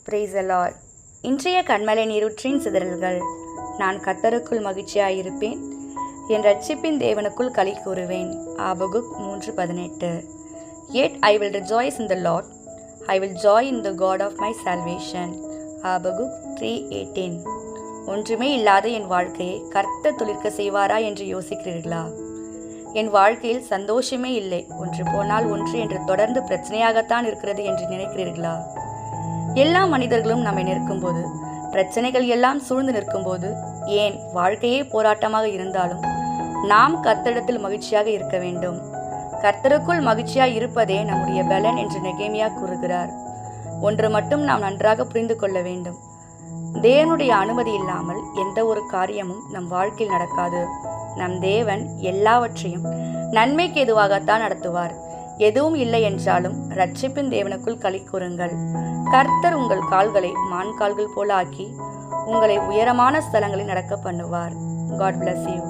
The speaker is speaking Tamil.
Praise the Lord. இன்றைய கண்மலை நீரூற்றின் சிதறல்கள். நான் கர்த்தருக்குள் மகிழ்ச்சியாயிருப்பேன், என் இரட்சிப்பின் தேவனுக்குள் களி கூறுவேன். Habakkuk 3:18. Yet I will rejoice in the Lord, I will joy in the God of my salvation. Habakkuk 3:18. ஒன்றுமே இல்லாத என் வாழ்க்கையை கர்த்தர் துளிர்க்க செய்வாரா என்று யோசிக்கிறீர்களா? என் வாழ்க்கையில் சந்தோஷமே இல்லை, ஒன்று போனால் ஒன்று என்று தொடர்ந்து பிரச்சனையாகத்தான் இருக்கிறது என்று நினைக்கிறீர்களா? எல்லா மனிதர்களும் நம்மை நிற்கும்போது, பிரச்சனைகள் எல்லாம் சூழ்ந்து நிற்கும்போது, ஏன் வாழ்க்கையே போராட்டமாக இருந்தாலும் நாம் கர்த்தரிடத்தில் மகிழ்ச்சியாக இருக்க வேண்டும். கர்த்தருக்குள் மகிழ்ச்சியாக இருப்பதே நம்முடைய பலன் என்று நெகேமியா கூறுகிறார். ஒன்று மட்டும் நாம் நன்றாக புரிந்து கொள்ள வேண்டும். தேவனுடைய அனுமதி இல்லாமல் எந்த ஒரு காரியமும் நம் வாழ்க்கையில் நடக்காது. நம் தேவன் எல்லாவற்றையும் நன்மைக்கு எதுவாகத்தான் நடத்துவார். எதுவும் இல்லை என்றாலும் இரட்சிப்பின் தேவனுக்குள் களி கூறுங்கள். கர்த்தர் உங்கள் கால்களை மான் கால்கள் போல ஆக்கி உங்களை உயரமான ஸ்தலங்களில் நடக்க பண்ணுவார். God bless you.